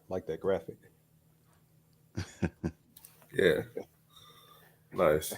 Like that graphic. Yeah, nice.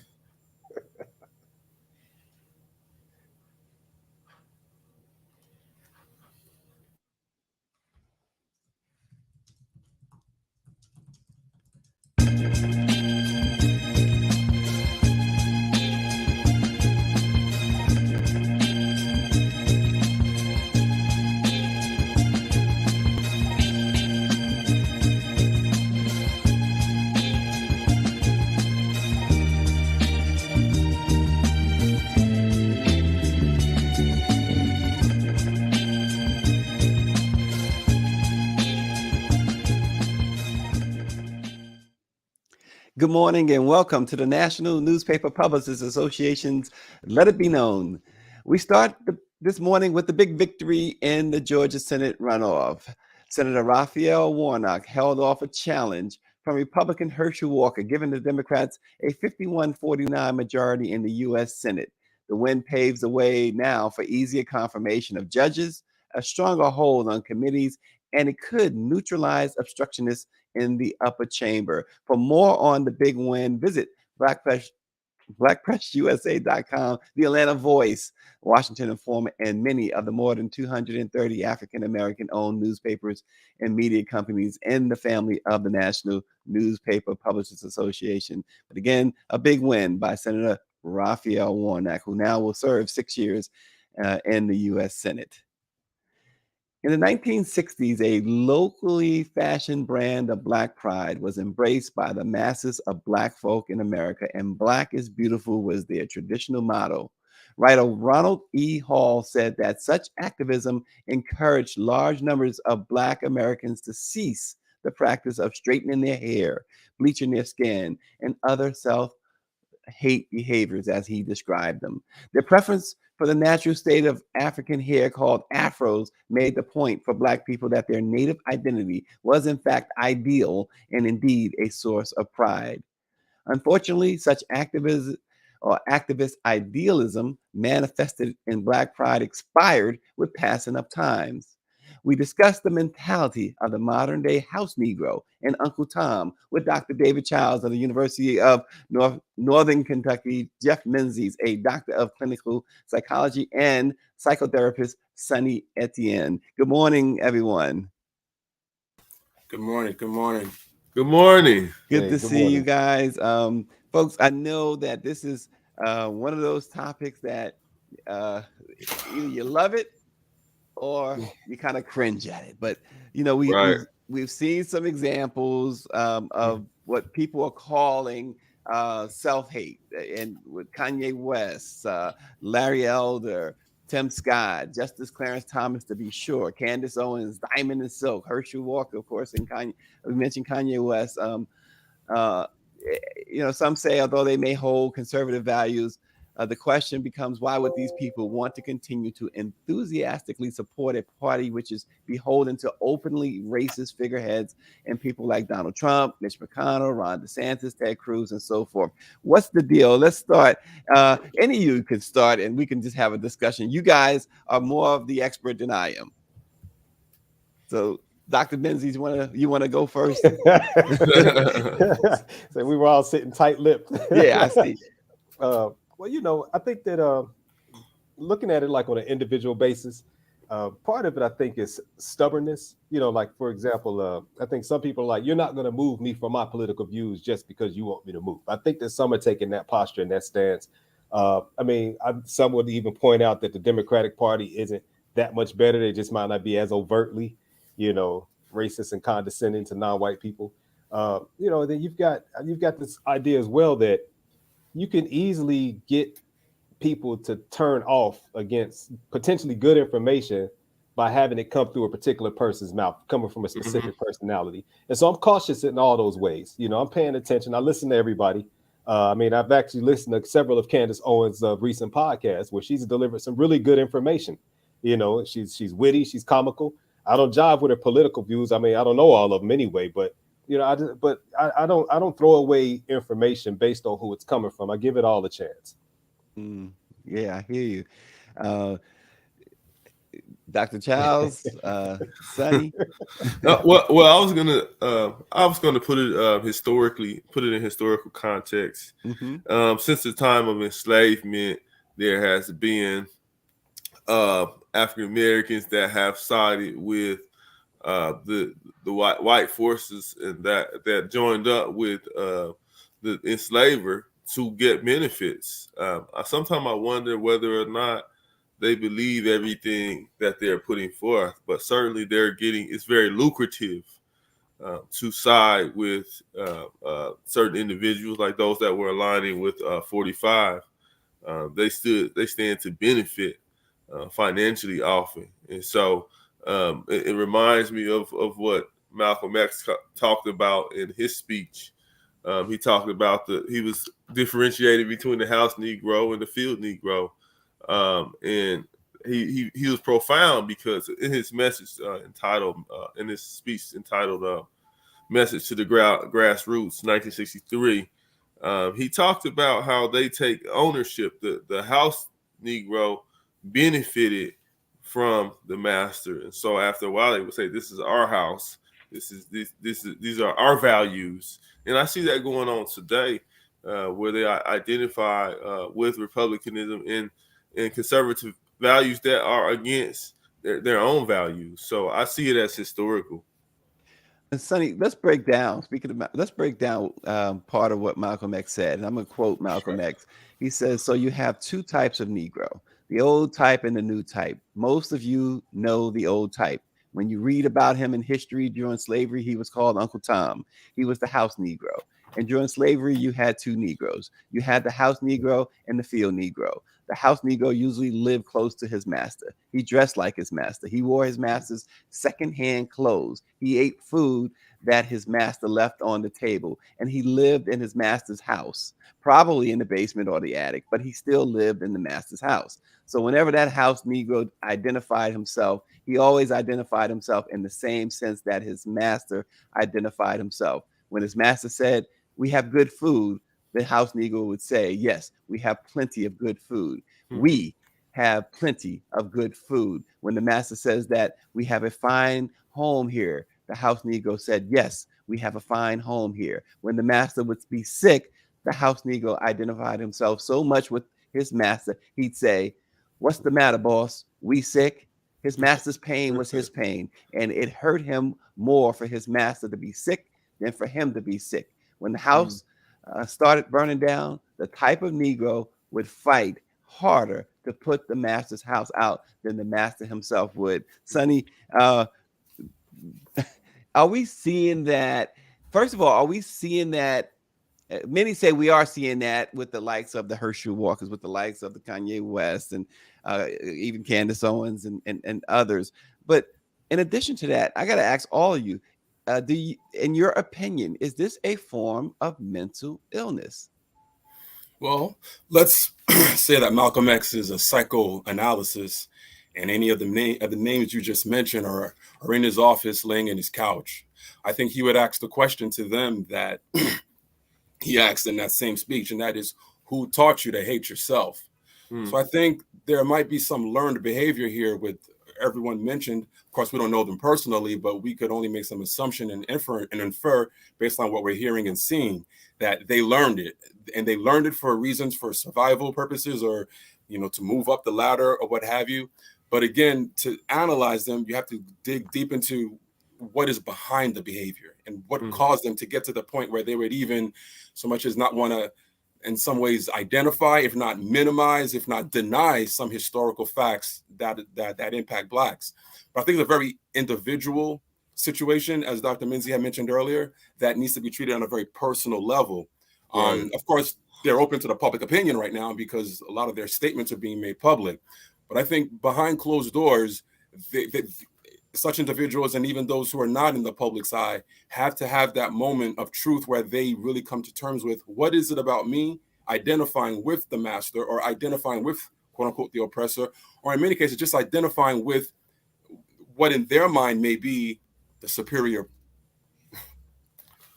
Good morning and welcome to the National Newspaper Publishers Association's Let It Be Known. We start this morning with the big victory in the Georgia Senate runoff. Senator Raphael Warnock held off a challenge from Republican Herschel Walker, giving the Democrats a 51-49 majority in the U.S. Senate. The win paves the way now for easier confirmation of judges, a stronger hold on committees, and it could neutralize obstructionists in the upper chamber. For more on the big win, visit blackpressusa.com, the Atlanta Voice, Washington Informer, and many of the more than 230 African American owned newspapers and media companies in the family of the National Newspaper Publishers Association. But again, a big win by Senator Raphael Warnock, who now will serve 6 years in the U.S. Senate. In the 1960s, a locally fashioned brand of Black pride was embraced by the masses of Black folk in America, and Black is beautiful was their traditional motto. Writer Ronald E. Hall said that such activism encouraged large numbers of Black Americans to cease the practice of straightening their hair, bleaching their skin, and other self hate behaviors as he described them. Their preference for the natural state of African hair called afros made the point for Black people that their native identity was in fact ideal and indeed a source of pride. Unfortunately, such activism or activist idealism manifested in Black pride expired with passing of times. We discussed the mentality of the modern day house Negro and Uncle Tom with Dr. David Childs of the University of Northern Kentucky, Jeff Menzies, a doctor of clinical psychology, and psychotherapist Sonny Etienne. Good morning, everyone. Good morning. Good morning. Good morning. Good Hey, to good see you morning. guys. Folks, I know that this is one of those topics that uh, either you love it or you kind of cringe at it. But you know, Right. we've seen some examples of what people are calling self hate, and with Kanye West, Larry Elder, Tim Scott, Justice Clarence Thomas, to be sure, Candace Owens, Diamond and Silk, Herschel Walker, of course, and Kanye. We mentioned Kanye West. Uh, some say although they may hold conservative values, the question becomes why would these people want to continue to enthusiastically support a party which is beholden to openly racist figureheads and people like Donald Trump, Mitch McConnell, Ron DeSantis, Ted Cruz, and so forth? What's the deal? Let's start. Any of you could start, and we can just have a discussion. You guys are more of the expert than I am, so Dr. Menzies, you wanna go first? So we were all sitting tight-lipped. Yeah, I see. Well, I think that looking at it like on an individual basis, part of it I think is stubbornness. Like for example, I think some people are like, you're not going to move me from my political views just because you want me to move. I think that some are taking that posture and that stance. Some would even point out that the Democratic Party isn't that much better. They just might not be as overtly, racist and condescending to non-white people. Then you've got this idea as well that you can easily get people to turn off against potentially good information by having it come through a particular person's mouth, coming from a Mhm. specific personality. And so I'm cautious in all those ways. I'm paying attention. I listen to everybody. I've actually listened to several of Candace Owens' recent podcasts where she's delivered some really good information. She's witty, she's comical. I don't jive with her political views. I don't know all of them anyway, but I don't throw away information based on who it's coming from. I give it all a chance. Mm, yeah, I hear you. Uh, Dr. Charles, Sonny. Well, I was gonna put it historically, put it in historical context. Mm-hmm. Since the time of enslavement, there has been African Americans that have sided with the white forces and that joined up with the enslaver to get benefits. Sometimes I wonder whether or not they believe everything that they're putting forth, but certainly it's very lucrative to side with certain individuals like those that were aligning with 45. They stand to benefit financially often, and so it reminds me of what Malcolm X talked about in his speech. He talked about he was differentiating between the house Negro and the field Negro, and he was profound because in his message in his speech entitled "Message to the Grassroots," 1963. He talked about how they take ownership. The house Negro benefited from the master, and so after a while, they would say, "This is our house. These are our values." And I see that going on today, where they identify with republicanism and conservative values that are against their own values. So I see it as historical. And Sonny, let's break down. Let's break down part of what Malcolm X said. And I'm going to quote Malcolm X. He says, "So you have two types of Negro, the old type and the new type. Most of you know the old type. When you read about him in history during slavery, he was called Uncle Tom. He was the house Negro. And during slavery, you had two Negroes. You had the house Negro and the field Negro. The house Negro usually lived close to his master. He dressed like his master. He wore his master's secondhand clothes. He ate food that his master left on the table. And he lived in his master's house, probably in the basement or the attic, but he still lived in the master's house. So whenever that house Negro identified himself, he always identified himself in the same sense that his master identified himself. When his master said, "We have good food," the house Negro would say, "Yes, we have plenty of good food. We have plenty of good food." When the master says that we have a fine home here, the house Negro said, "Yes, we have a fine home here." When the master would be sick, the house Negro identified himself so much with his master, he'd say, "What's the matter, boss? We sick?" His master's pain was his pain, and it hurt him more for his master to be sick than for him to be sick. When the house started burning down, the type of Negro would fight harder to put the master's house out than the master himself would. Sonny, are we seeing that? First of all, are we seeing that? Many say we are seeing that with the likes of the Herschel Walkers, with the likes of the Kanye West, and even Candace Owens and others. But in addition to that, I got to ask all of you, in your opinion, is this a form of mental illness? Well, let's say that Malcolm X is a psychoanalysis, and any of the names you just mentioned are in his office, laying in his couch. I think he would ask the question to them that he asked in that same speech, and that is, who taught you to hate yourself? So I think there might be some learned behavior here with everyone mentioned. Of course, we don't know them personally, but we could only make some assumption and infer based on what we're hearing and seeing that they learned it, and they learned it for reasons for survival purposes, or to move up the ladder or what have you. But again, to analyze them, you have to dig deep into what is behind the behavior and what caused them to get to the point where they would even so much as not want to, in some ways, identify, if not minimize, if not deny some historical facts that impact Blacks. But I think it's a very individual situation, as Dr. Menzies had mentioned earlier, that needs to be treated on a very personal level. Right. Of course, they're open to the public opinion right now because a lot of their statements are being made public. But I think behind closed doors, such individuals, and even those who are not in the public's eye, have to have that moment of truth where they really come to terms with, what is it about me, identifying with the master or identifying with, quote unquote, the oppressor, or in many cases, just identifying with what in their mind may be the superior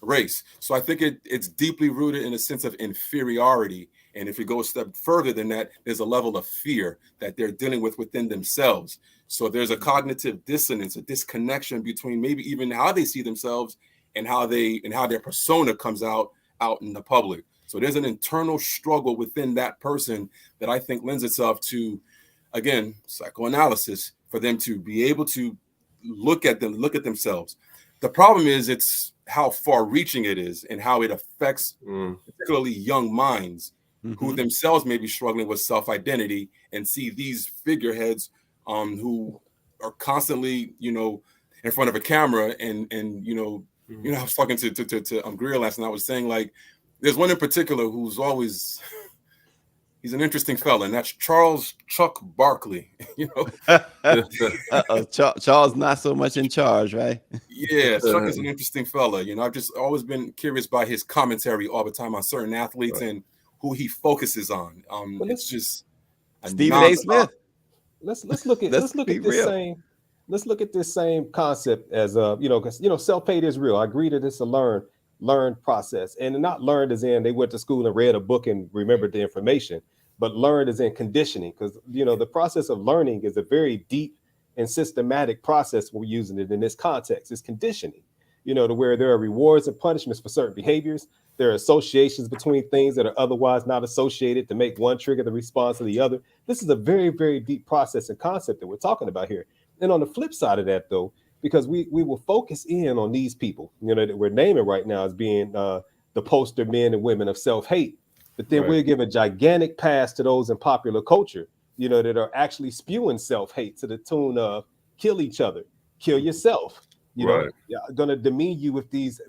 race. So I think it's deeply rooted in a sense of inferiority And if we go a step further than that, there's a level of fear that they're dealing with within themselves. So there's a cognitive dissonance, a disconnection between maybe even how they see themselves and how their persona comes out in the public. So there's an internal struggle within that person that I think lends itself to, again, psychoanalysis, for them to be able to look at themselves. The problem is it's how far reaching it is and how it affects particularly young minds who themselves may be struggling with self-identity and see these figureheads who are constantly, in front of a camera and I was talking to Greer last night. I was saying, like, there's one in particular who's always, he's an interesting fella, and that's Charles Chuck Barkley. Charles not so much in charge, right? Yeah, Chuck is an interesting fella. I've just always been curious by his commentary all the time on certain athletes and who he focuses on. It's just Stephen A. Smith. Let's look at this same concept as because self-hate is real. I agree that it's a learned process, and not learned as in they went to school and read a book and remembered the information, but learned as in conditioning, because the process of learning is a very deep and systematic process. We're using it in this context. It's conditioning, to where there are rewards and punishments for certain behaviors. There are associations between things that are otherwise not associated to make one trigger the response of the other. This is a very, very deep process and concept that we're talking about here. And on the flip side of that, though, because we will focus in on these people, that we're naming right now as being the poster men and women of self-hate, but then we'll give a gigantic pass to those in popular culture, that are actually spewing self-hate to the tune of kill each other, kill yourself. Going to demean you with these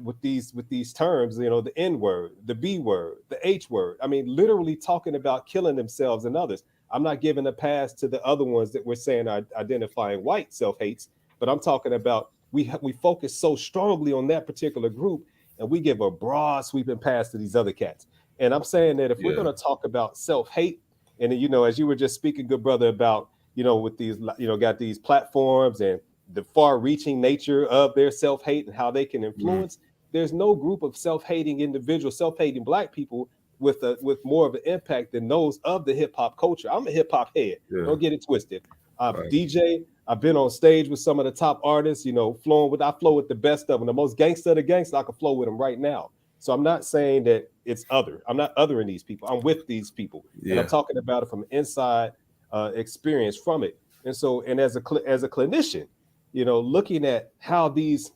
terms, the N word, the B word, the H word. I mean, literally talking about killing themselves and others. I'm not giving a pass to the other ones that we're saying are identifying white self-hates, but I'm talking about we focus so strongly on that particular group, and we give a broad sweeping pass to these other cats. And I'm saying that if we're going to talk about self-hate, and as you were just speaking, good brother, about with these got these platforms and the far-reaching nature of their self-hate and how they can influence. There's no group of self-hating individuals, self-hating Black people with more of an impact than those of the hip-hop culture. I'm a hip-hop head. Don't get it twisted. DJ, I've been on stage with some of the top artists, I flow with the best of them. The most gangster of the gangster, I can flow with them right now. So I'm not saying that it's other. I'm not othering these people. I'm with these people. And I'm talking about it from an inside experience from it. And so, and as a clinician, looking at how this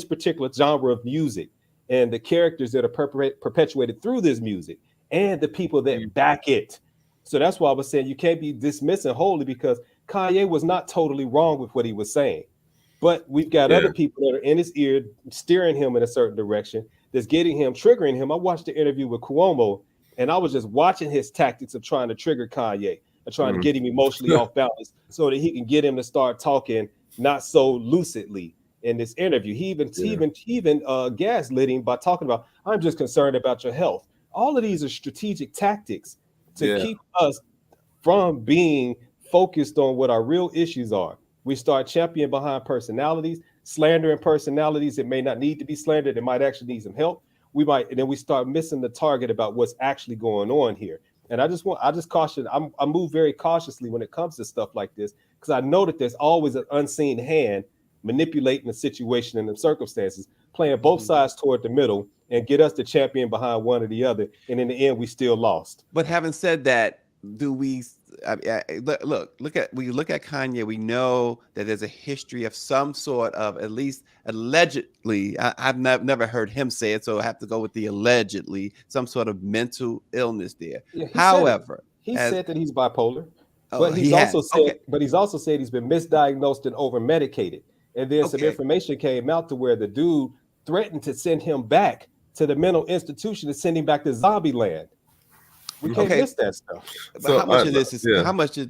particular genre of music and the characters that are perpetuated through this music and the people that back it. So that's why I was saying you can't be dismissing wholly, because Kanye was not totally wrong with what he was saying. But we've got other people that are in his ear, steering him in a certain direction, that's getting him, triggering him. I watched the interview with Cuomo, and I was just watching his tactics of trying to trigger Kanye and trying to get him emotionally off balance so that he can get him to start talking not so lucidly in this interview. He even gaslit him by talking about, I'm just concerned about your health. All of these are strategic tactics to keep us from being focused on what our real issues are. We start championing behind personalities, slandering personalities that may not need to be slandered, that might actually need some help. And then we start missing the target about what's actually going on here. And I just caution, I move very cautiously when it comes to stuff like this, because I know that there's always an unseen hand manipulating the situation and the circumstances, playing both sides toward the middle, and get us to champion behind one or the other. And in the end, we still lost. But having said that, do we look at Kanye? We know that there's a history of some sort of, at least allegedly, I've never heard him say it, so I have to go with the allegedly, some sort of mental illness there. However, he said that he's bipolar, but he's also said he's been misdiagnosed and over medicated. And then some information came out to where the dude threatened to send him back to the mental institution and send him back to zombie land. We can't miss that stuff. But so how much of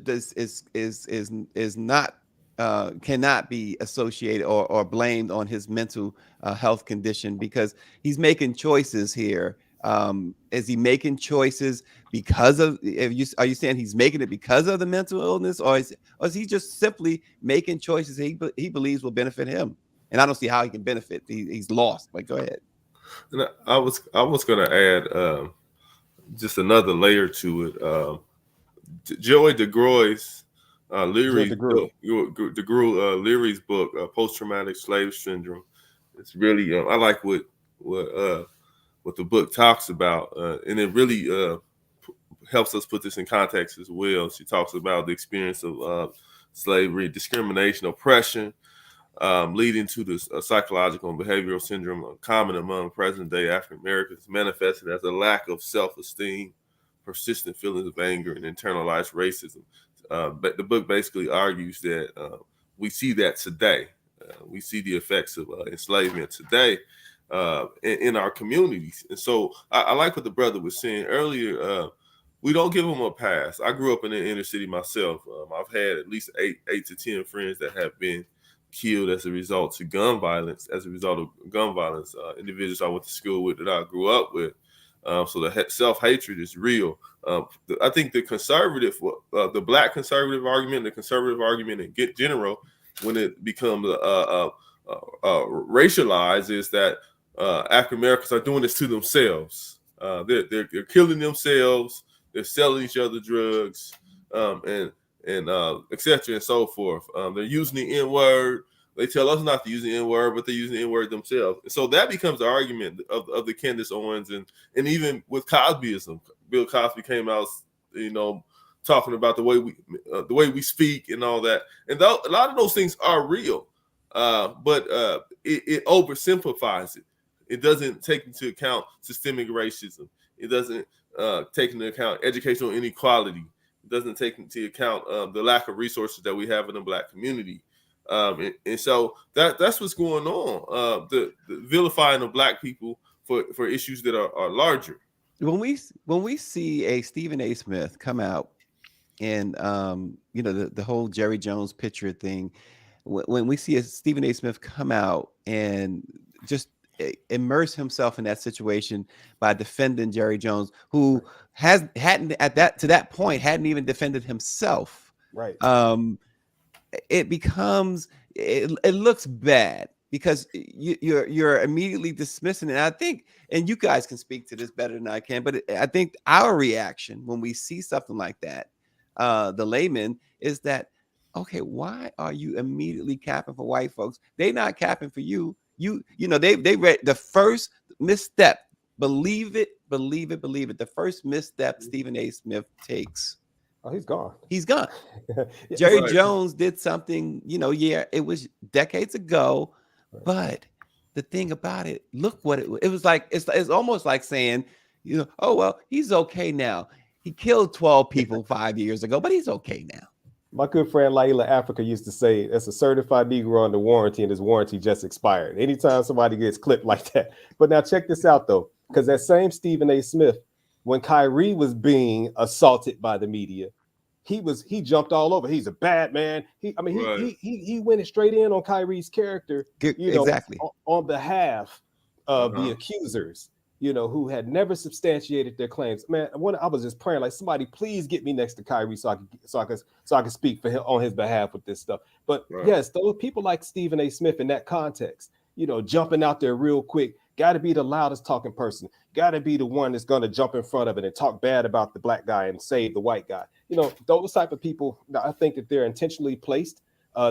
this is not cannot be associated or blamed on his mental health condition, because he's making choices here. Is he making choices because of? Are you saying he's making it because of the mental illness, or is he just simply making choices he believes will benefit him? And I don't see how he can benefit. He's lost. Like, go ahead. And I was going to add just another layer to it. Joey DeGruy, Leary's DeGruy. Leary's book, Post-Traumatic Slave Syndrome. It's really I like what the book talks about, and it really helps us put this in context as well. She talks about the experience of slavery, discrimination, oppression, leading to this psychological and behavioral syndrome common among present-day African Americans, manifested as a lack of self-esteem, persistent feelings of anger, and internalized racism. But the book basically argues that we see that today. We see the effects of enslavement today in our communities. And so I like what the brother was saying earlier. We don't give them a pass. I grew up in the inner city myself. I've had at least eight to 10 friends that have been killed as a result of gun violence. Individuals I went to school with, that I grew up with. So the self-hatred is real. I think the conservative, the black conservative argument, the conservative argument in general, when it becomes racialized, is that African Americans are doing this to themselves. They're killing themselves. They're selling each other drugs, and et cetera and so forth. They're using the N-word. They tell us not to use the N-word, but they're using the N-word themselves. And so that becomes the argument of the Candace Owens and even with Cosbyism. Bill Cosby came out, talking about the way we speak and all that. And a lot of those things are real, but it oversimplifies it. It doesn't take into account systemic racism. It doesn't take into account educational inequality. It doesn't take into account the lack of resources that we have in the Black community. And so that's what's going on. The vilifying of Black people for issues that are larger. When we see a Stephen A. Smith come out and the whole Jerry Jones picture thing, when we see a Stephen A. Smith come out and just immerse himself in that situation by defending Jerry Jones, who hadn't at that point even defended himself, right? It looks bad because you're immediately dismissing it. And I think, and you guys can speak to this better than I can, but I think our reaction when we see something like that, the layman, is that, okay, why are you immediately capping for white folks? They not capping for you. They read the first misstep. Believe it. The first misstep Stephen A. Smith takes, oh, he's gone. Jerry Jones did something, it was decades ago, but the thing about it, look what it was like. It's almost like saying, oh, well, he's okay now. He killed 12 people 5 years ago, but he's okay now. My good friend Laila Africa used to say, "That's a certified Negro under warranty, and his warranty just expired." Anytime somebody gets clipped like that. But now check this out, though, because that same Stephen A. Smith, when Kyrie was being assaulted by the media, he jumped all over. He's a bad man. He went straight in on Kyrie's character, exactly on behalf of the accusers, who had never substantiated their claims. Man, I was just praying, like, somebody please get me next to Kyrie so I can speak for him on his behalf with this stuff. But yes, those people like Stephen A. Smith in that context, jumping out there real quick, got to be the loudest talking person, got to be the one that's going to jump in front of it and talk bad about the Black guy and save the white guy. Those type of people, I think that they're intentionally placed.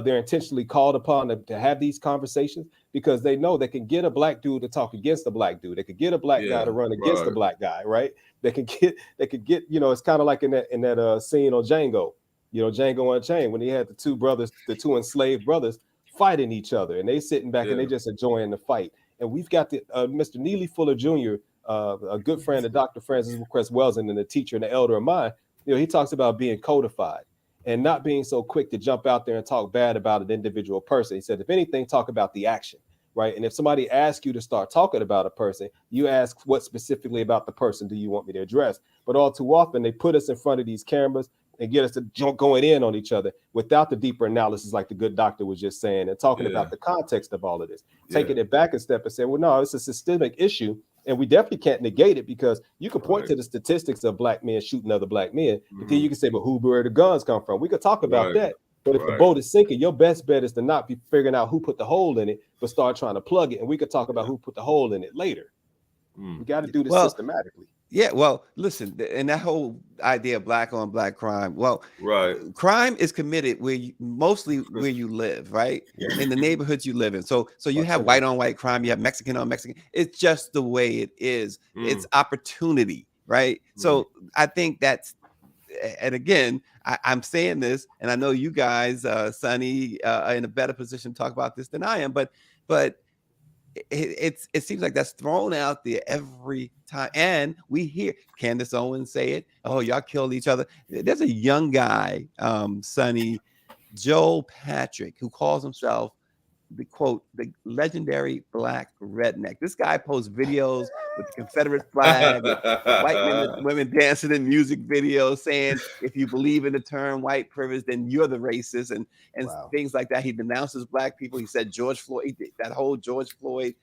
They're intentionally called upon to have these conversations because they know they can get a Black dude to talk against a Black dude. They could get a Black guy to run against a Black guy, right? They could get, it's kind of like in that scene on Django, Django Unchained, when he had the two enslaved brothers fighting each other, and they sitting back and they just enjoying the fight. And we've got the Mr. Neely Fuller Jr., a good friend of Dr. Francis Cress Welsing and the teacher and the elder of mine. He talks about being codified and not being so quick to jump out there and talk bad about an individual person. He said, if anything, talk about the action, right? And if somebody asks you to start talking about a person, you ask, what specifically about the person do you want me to address? But all too often, they put us in front of these cameras and get us to going in on each other without the deeper analysis, like the good doctor was just saying, and talking about the context of all of this, taking it back a step and saying, well, no, it's a systemic issue. And we definitely can't negate it because you can point to the statistics of Black men shooting other Black men, but then you can say, but where the guns come from? We could talk about that. But if the boat is sinking, your best bet is to not be figuring out who put the hole in it, but start trying to plug it. And we could talk about who put the hole in it later. We got to do this systematically. Yeah, well, listen, and that whole idea of black on black crime. Well, Right. crime is committed mostly where you live, right? In the neighborhoods you live in. So you have white on white crime, you have Mexican on Mexican. It's just the way it is. It's opportunity, right? So I think that's, and again, I'm saying this, and I know you guys, Sonny, are in a better position to talk about this than I am, but it seems like that's thrown out there every time, and we hear Candace Owens say it. Oh, y'all killed each other. There's a young guy, Sonny, Joel Patrick, who calls himself the quote, the legendary black redneck. This guy posts videos with the Confederate flag, with white men and women dancing in music videos, saying if you believe in the term white privilege, then you're the racist, and things like that. He denounces black people. He said George Floyd, that whole George Floyd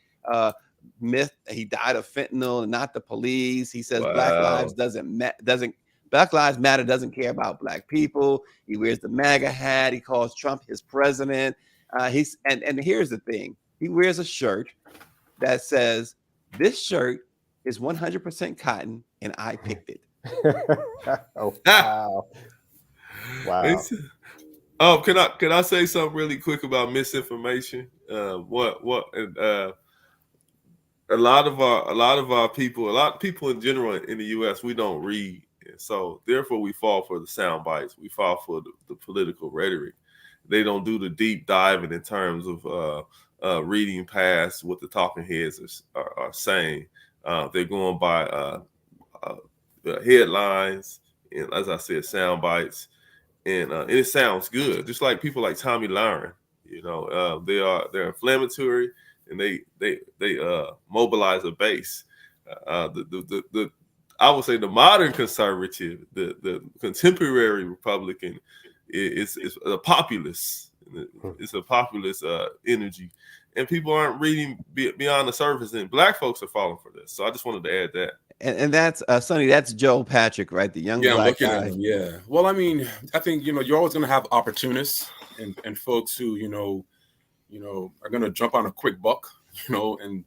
myth, he died of fentanyl and not the police. He says Black Lives Black Lives Matter doesn't care about black people. He wears the MAGA hat. He calls Trump his president. And here's the thing. He wears a shirt that says, "This shirt is 100% cotton and I picked it." Oh, wow. Wow. Oh, can I say something really quick about misinformation? A lot of people in general in the US, we don't read. So therefore we fall for the sound bites. We fall for the political rhetoric. They don't do the deep diving in terms of reading past what the talking heads are saying. They're going by headlines and, as I said, sound bites, and it sounds good. Just like people like Tommy Lauren, they're inflammatory and they mobilize a base. I would say the modern conservative, the contemporary Republican, is a populist. It's a populist energy, and people aren't reading beyond the surface. And black folks are falling for this. So I just wanted to add that. And that's Sonny. That's Joel Patrick, right? The young black guy. At him, yeah. Well, I mean, I think you're always going to have opportunists and folks who are going to jump on a quick buck, and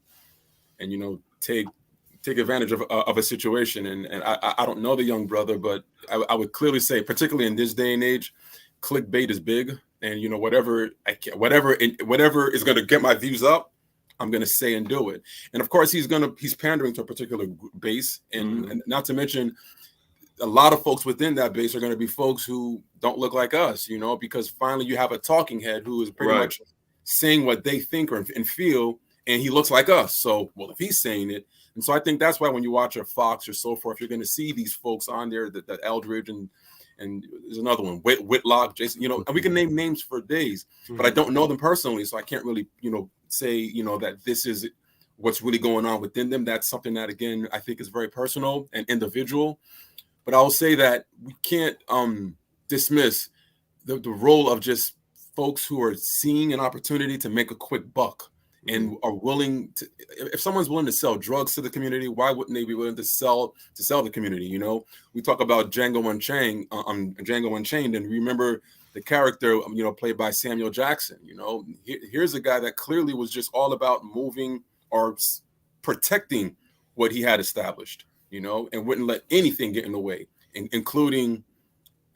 take advantage of a situation. And I don't know the young brother, but I would clearly say, particularly in this day and age, clickbait is big, and whatever is going to get my views up, I'm going to say and do it. And of course, he's pandering to a particular base, and not to mention, a lot of folks within that base are going to be folks who don't look like us, because finally you have a talking head who is pretty much saying what they think and feel, and he looks like us. So, well, if he's saying it, and so I think that's why when you watch a Fox or so forth, you're going to see these folks on there, that Eldridge and there's another one, Whitlock, Jason, and we can name names for days, but I don't know them personally, so I can't really, say, that this is what's really going on within them. That's something that, again, I think is very personal and individual. But I'll say that we can't dismiss the role of just folks who are seeing an opportunity to make a quick buck and are willing to. If someone's willing to sell drugs to the community, why wouldn't they be willing to sell the community? We talk about Django Unchained, and remember the character, played by Samuel Jackson. Here's a guy that clearly was just all about moving or protecting what he had established, and wouldn't let anything get in the way, including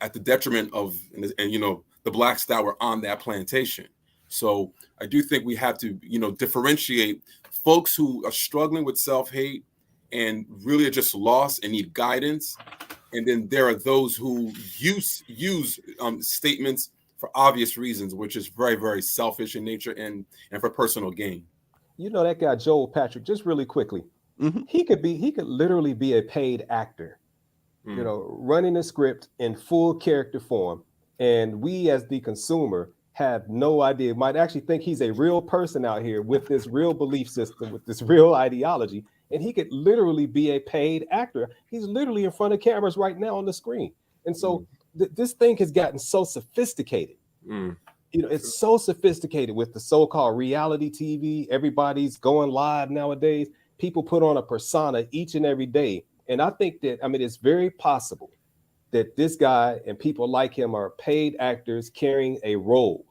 at the detriment of, the blacks that were on that plantation. So I do think we have to, differentiate folks who are struggling with self-hate and really are just lost and need guidance. And then there are those who use statements for obvious reasons, which is very, very selfish in nature and for personal gain. That guy, Joel Patrick, just really quickly, he could literally be a paid actor, running a script in full character form. And we as the consumer have no idea, might actually think he's a real person out here with this real belief system, with this real ideology. And he could literally be a paid actor. He's literally in front of cameras right now on the screen. And so this thing has gotten so sophisticated. It's so sophisticated with the so-called reality TV. Everybody's going live nowadays. People put on a persona each and every day. And I think that, it's very possible that this guy and people like him are paid actors carrying a role,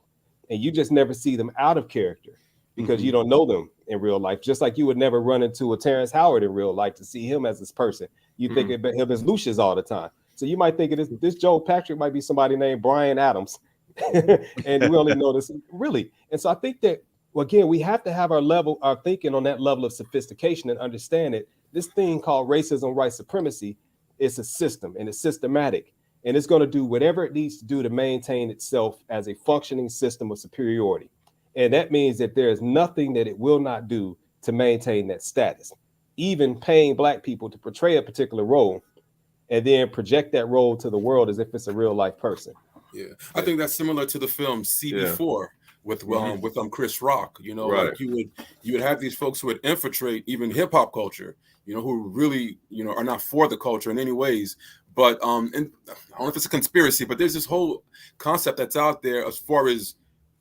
and you just never see them out of character because you don't know them in real life. Just like you would never run into a Terrence Howard in real life to see him as this person. You think of him as Lucius all the time. So you might think of this Joe Patrick might be somebody named Brian Adams. And we only know this really. And so I think that, well, again, we have to have our thinking on that level of sophistication and understand it. This thing called racism, white supremacy, is a system and it's systematic. And it's going to do whatever it needs to do to maintain itself as a functioning system of superiority. And that means that there is nothing that it will not do to maintain that status, even paying Black people to portray a particular role and then project that role to the world as if it's a real life person. Yeah, I think that's similar to the film CB4 with Chris Rock. You know, like you would have these folks who would infiltrate even hip hop culture. You know, who really are not for the culture in any ways. But and I don't know if it's a conspiracy, but there's this whole concept that's out there as far as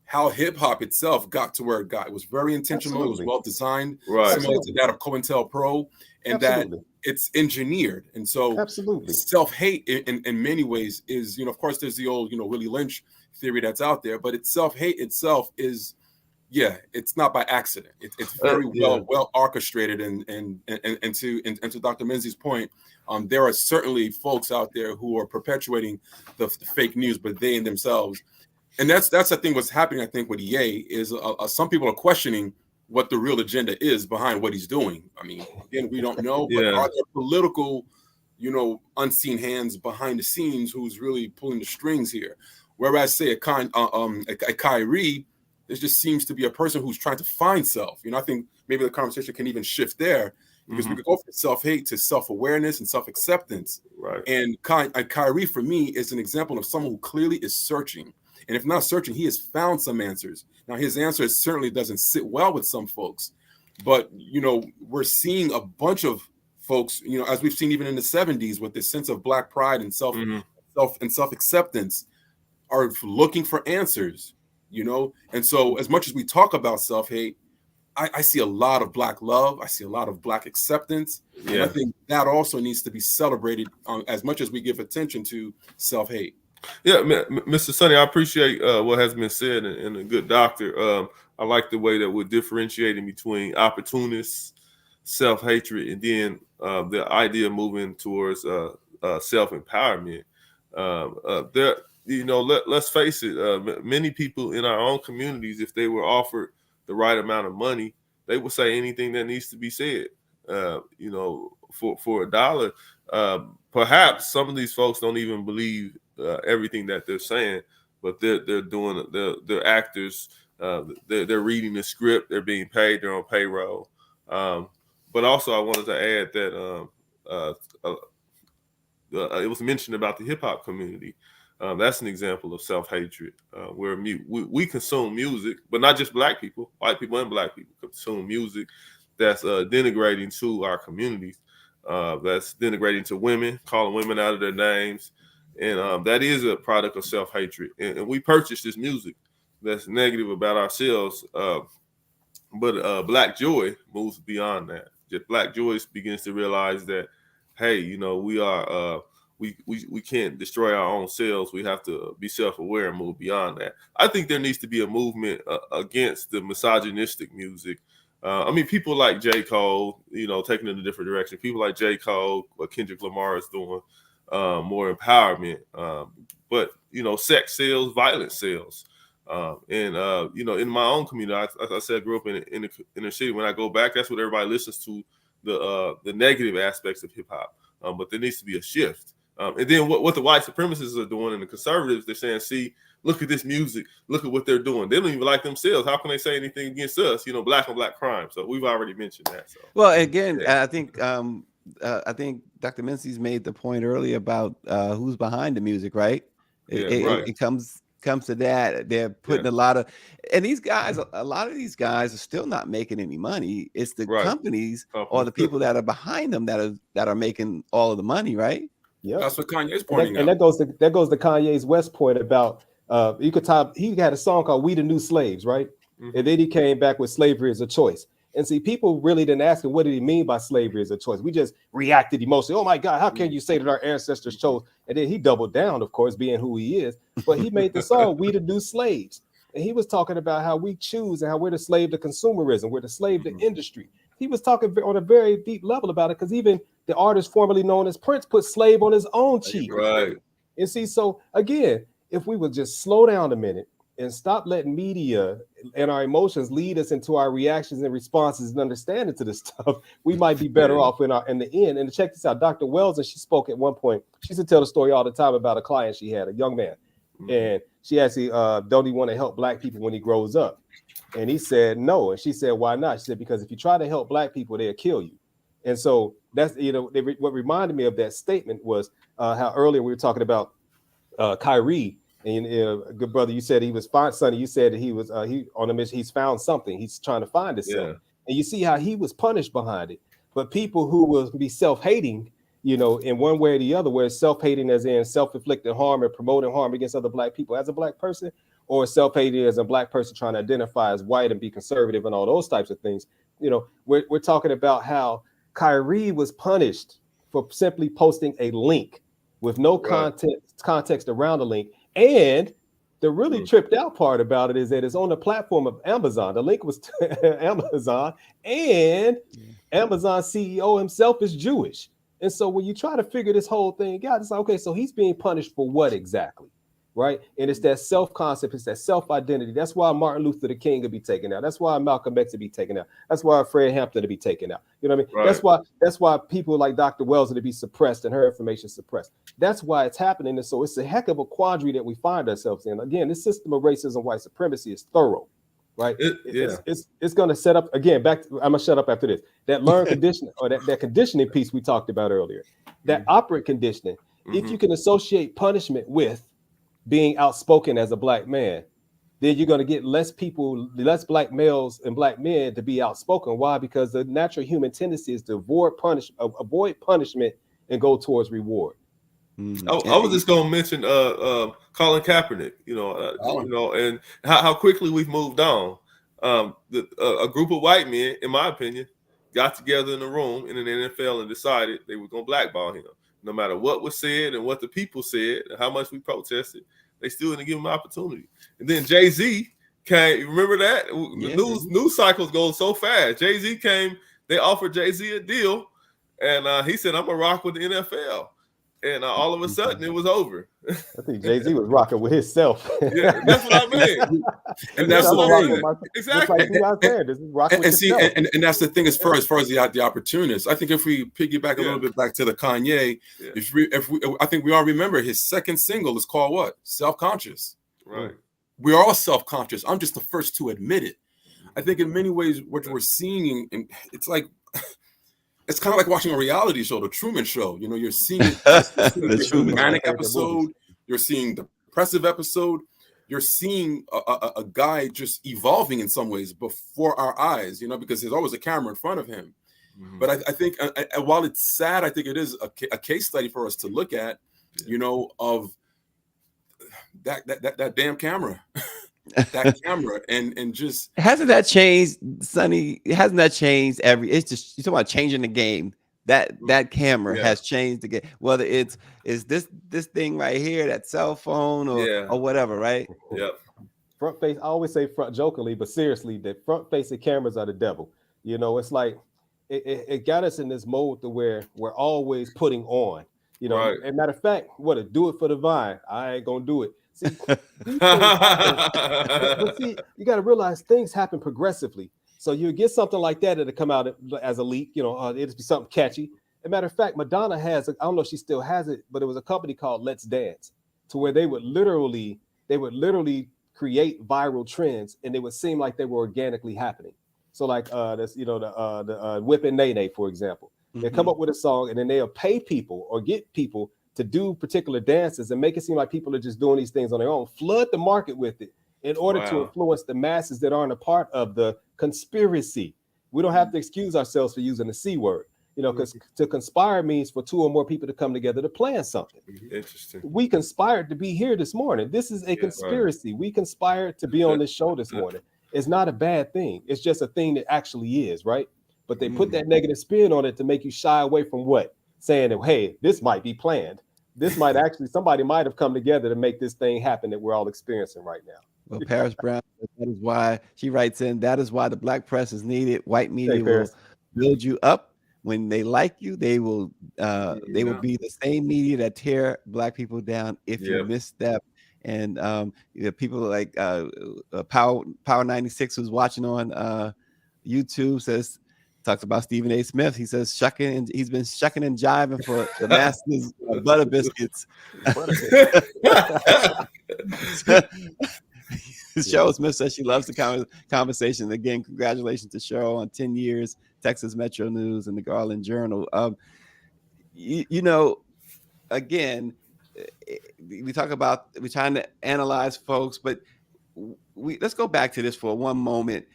how hip hop itself got to where it got. It was very intentional. Absolutely. It was well designed, similar to that of COINTELPRO, and that it's engineered. And so self-hate in many ways is, of course there's the old, Willie Lynch theory that's out there, but self-hate itself is, it's not by accident. It's very well orchestrated. And to Dr. Menzies' point, there are certainly folks out there who are perpetuating the fake news, but they in themselves. And that's the thing. What's happening, I think, with Ye is some people are questioning what the real agenda is behind what he's doing. I mean, again, we don't know, but are there political, unseen hands behind the scenes who's really pulling the strings here? Whereas, say, a Kyrie, there just seems to be a person who's trying to find self. I think maybe the conversation can even shift there because we could go from self-hate to self-awareness and self-acceptance. Right. And Kyrie, for me, is an example of someone who clearly is searching. And if not searching, he has found some answers. Now, his answer certainly doesn't sit well with some folks. But, we're seeing a bunch of folks, as we've seen even in the 70s with this sense of Black pride and self-acceptance, are looking for answers, And so as much as we talk about self-hate, I see a lot of Black love. I see a lot of Black acceptance. Yeah. And I think that also needs to be celebrated as much as we give attention to self-hate. Yeah, Mr. Sonny, I appreciate what has been said, and a good doctor. I like the way that we're differentiating between opportunists, self-hatred, and then the idea of moving towards self-empowerment. Let's face it, many people in our own communities, if they were offered the right amount of money, they would say anything that needs to be said. For $1. Perhaps some of these folks don't even believe everything that they're saying, but they're actors. They're reading the script. They're being paid. They're on payroll. But also, I wanted to add that it was mentioned about the hip hop community. That's an example of self-hatred, where we consume music, but not just Black people, white people and Black people consume music that's denigrating to our communities, that's denigrating to women, calling women out of their names. And that is a product of self-hatred. And we purchase this music that's negative about ourselves. But Black joy moves beyond that. Just Black joy begins to realize that, hey, we are... We can't destroy our own selves. We have to be self-aware and move beyond that. I think there needs to be a movement against the misogynistic music. People like J. Cole, taking it in a different direction. People like J. Cole, what Kendrick Lamar is doing, more empowerment. But sex sells, violence sells. In my own community, as I said, I grew up in the inner city. When I go back, that's what everybody listens to, the negative aspects of hip hop. But there needs to be a shift. And then what the white supremacists are doing and the conservatives, they're saying, see, look at this music. Look at what they're doing. They don't even like themselves. How can they say anything against us? Black on Black crime. So we've already mentioned that. So. Well, again, I think Dr. Menzies made the point earlier about who's behind the music, right? It comes to that. They're putting a lot of these guys are still not making any money. It's the companies or the people that are behind them that are making all of the money, right? Yeah, that's what Kanye's pointing out. And that goes to Kanye's West point about he had a song called "We the New Slaves," right? Mm-hmm. And then he came back with "Slavery is a Choice." And see, people really didn't ask him what did he mean by slavery as a choice. We just reacted emotionally. Oh my God, how can you say that our ancestors chose? And then he doubled down, of course, being who he is. But he made the song "We the New Slaves," and he was talking about how we choose and how we're the slave to consumerism, we're the slave to industry. he was talking on a very deep level about it, because even the artist formerly known as Prince put slave on his own cheek. Right. And see, so again, if we would just slow down a minute and stop letting media and our emotions lead us into our reactions and responses and understanding to this stuff, we might be better off in the end. And check this out, Dr. Wells, and she spoke at one point. She used to tell the story all the time about a client she had, a young man, and she actually don't he want to help Black people when he grows up? And he said no. And she said, why not? She said, because if you try to help Black people, they'll kill you. And so that's, what reminded me of that statement was how earlier we were talking about Kyrie. And good brother, you said he was fine. Sonny, you said that he was he on a mission. He's found something. He's trying to find himself. Yeah. And you see how he was punished behind it. But people who will be self-hating, in one way or the other, where self-hating as in self-inflicted harm and promoting harm against other Black people as a Black person, or self-hating as a Black person trying to identify as white and be conservative and all those types of things. We're talking about how Kyrie was punished for simply posting a link with no context around the link. And the really tripped out part about it is that it's on the platform of Amazon. The link was to Amazon, and Amazon CEO himself is Jewish. And so when you try to figure this whole thing out, it's like, okay, so he's being punished for what exactly? Right. And it's that self-concept, it's that self-identity. That's why Martin Luther King could be taken out. That's why Malcolm X would be taken out. That's why Fred Hampton would be taken out. You know what I mean? Right. That's why people like Dr. Wells would be suppressed and her information suppressed. That's why it's happening. And so it's a heck of a quandary that we find ourselves in. Again, this system of racism, white supremacy is thorough. Right. It's going to set up again. I'm going to shut up after this. That learned conditioning, or that conditioning piece we talked about earlier, that operant conditioning. If you can associate punishment with being outspoken as a Black man, then you're going to get less Black males and Black men to be outspoken. Why? Because the natural human tendency is to avoid punishment and go towards reward. I was just going to mention Colin Kaepernick, and how quickly we've moved on. A group of white men, in my opinion, got together in a room in an NFL and decided they were going to blackball him. No matter what was said and what the people said and how much we protested, they still didn't give him opportunity. And then Jay-Z came. Remember that? The news cycles go so fast. Jay-Z came. They offered Jay-Z a deal, and he said, "I'm gonna rock with the NFL." And all of a sudden, it was over. I think Jay-Z was rocking with himself. Yeah, that's what I mean. And that's exactly. And that's the thing as far as the opportunists. I think if we piggyback a little bit back to the Kanye, I think we all remember his second single is called what? Self-Conscious. Right. We're all self-conscious. I'm just the first to admit it. I think in many ways what we're seeing, and it's like, it's kind of like watching a reality show, the Truman Show. You're seeing the manic episode, you're seeing the depressive episode, you're seeing a guy just evolving in some ways before our eyes, because there's always a camera in front of him. Mm-hmm. But I think while it's sad, I think it is a case study for us to look at, of that damn camera. That camera and just hasn't that changed, Sonny? Hasn't that changed it's just, you're talking about changing the game. That camera has changed the game, whether it's this thing right here, that cell phone or whatever, right? Yep. Front face, I always say front jokingly, but seriously, that front facing cameras are the devil. It's like it got us in this mode to where we're always putting on, right. And matter of fact, do it for the vine. I ain't gonna do it. See, but see, you got to realize things happen progressively. So you get something like that that'll come out as a leak, it'll be something catchy. As a matter of fact, Madonna has, I don't know if she still has it, but it was a company called Let's Dance, to where they would literally create viral trends, and it would seem like they were organically happening. So like the Whippin' Nay Nay, for example, they come up with a song, and then they'll pay people or get people to do particular dances and make it seem like people are just doing these things on their own, flood the market with it in order to influence the masses that aren't a part of the conspiracy. We don't have to excuse ourselves for using the C word, because to conspire means for two or more people to come together to plan something. Interesting. We conspired to be here this morning. This is a conspiracy. Right. We conspired to be on this show this morning. It's not a bad thing. It's just a thing that actually is, right? But they put that negative spin on it to make you shy away from what? Saying that, hey, this might be planned. This might actually, somebody might have come together to make this thing happen that we're all experiencing right now. Well, Paris Brown, that is why she writes in, that is why the Black press is needed. White media build you up. When they like you, they will be the same media that tear Black people down if you Yep. misstep. And people like Power 96 who's watching on YouTube talks about Stephen A. Smith. He says he's been shucking and jiving for the Masters butter biscuits. Cheryl Smith says she loves the conversation. Again, congratulations to Cheryl on 10 years, Texas Metro News and the Garland Journal. Again, we're trying to analyze folks, but let's go back to this for one moment.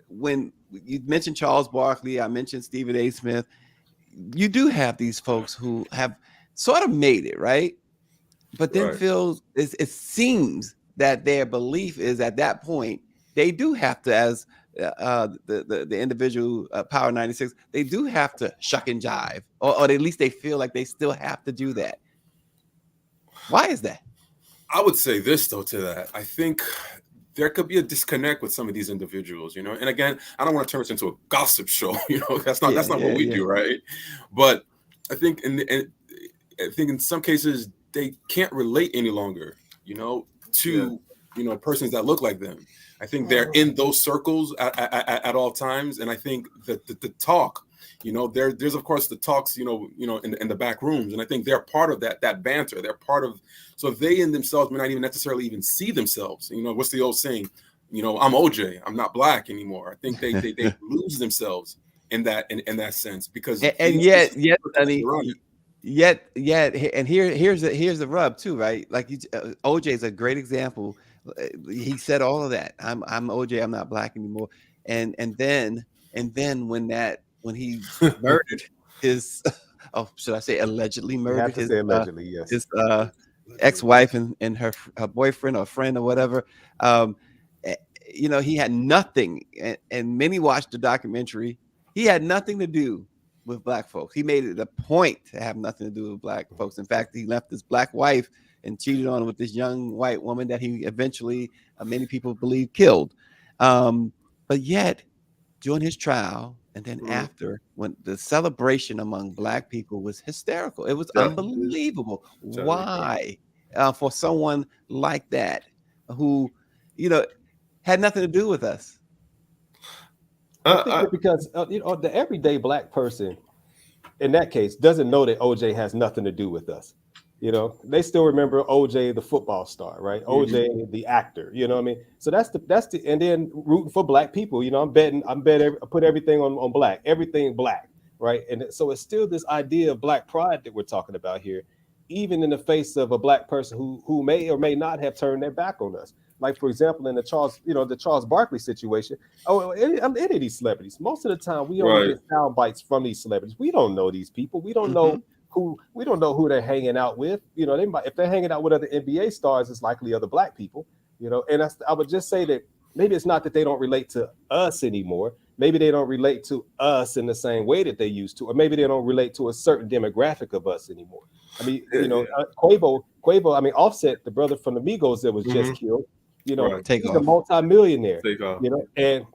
When you mentioned Charles Barkley, I mentioned Stephen A. Smith. You do have these folks who have sort of made it, right? But then it seems that their belief is at that point they do have to, as the individual Power 96, they do have to shuck and jive, or at least they feel like they still have to do that. Why is that? I would say this though to that. I think there could be a disconnect with some of these individuals, and again, I don't want to turn this into a gossip show, that's not what we do, right? But I think in some cases they can't relate any longer, to persons that look like them. I think they're in those circles at all times, and I think that the talk, there's of course the talks, in the back rooms, and I think they're part of that banter. They're part of, so they in themselves may not even necessarily even see themselves. What's the old saying? I'm OJ. I'm not Black anymore. I think they lose themselves in that sense because yet, and here's the rub too, right? Like OJ is a great example. He said all of that. I'm OJ. I'm not Black anymore. And then when he murdered his, should I say allegedly murdered his ex-wife and her boyfriend or friend or whatever. He had nothing. And many watched the documentary. He had nothing to do with Black folks. He made it a point to have nothing to do with Black folks. In fact, he left his Black wife and cheated on with this young white woman that he eventually, many people believe, killed. But yet, during his trial, and then after, when the celebration among Black people was hysterical, it was unbelievable. Why? For someone like that, who, had nothing to do with us. I think because the everyday Black person, in that case, doesn't know that OJ has nothing to do with us. They still remember OJ, the football star, right? OJ, the actor. You know what I mean? So that's the, and then rooting for Black people. I put everything on Black, everything Black, right? And so it's still this idea of Black pride that we're talking about here, even in the face of a Black person who may or may not have turned their back on us. Like, for example, in the Charles Barkley situation, any of these celebrities, most of the time we only get sound bites from these celebrities. We don't know these people. We don't know who they're hanging out with. They might, if they're hanging out with other NBA stars, it's likely other Black people. And I would just say that maybe it's not that they don't relate to us anymore. Maybe they don't relate to us in the same way that they used to, or maybe they don't relate to a certain demographic of us anymore. I mean, Quavo. I mean, Offset, the brother from the Migos that was just killed. He's a multi-millionaire. Takeoff. And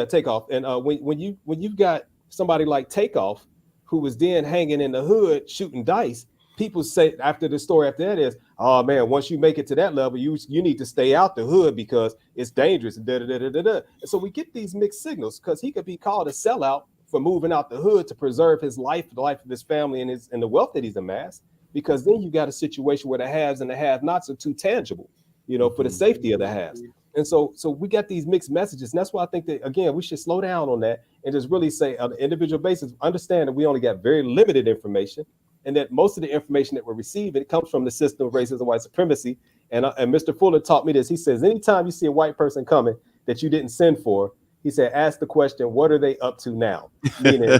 Takeoff. And when you've got somebody like Takeoff, who was then hanging in the hood shooting dice, people say after the story after that is, oh man, once you make it to that level, you need to stay out the hood because it's dangerous. And so we get these mixed signals because he could be called a sellout for moving out the hood to preserve his life, the life of his family, and the wealth that he's amassed. Because then you got a situation where the haves and the have-nots are too tangible, for the safety of the haves. And so we got these mixed messages. And that's why I think that, again, we should slow down on that and just really say on an individual basis, understand that we only got very limited information, and that most of the information that we're receiving, it comes from the system of racism, white supremacy. And Mr. Fuller taught me this. He says, anytime you see a white person coming that you didn't send for, he said, ask the question, what are they up to now? Meaning,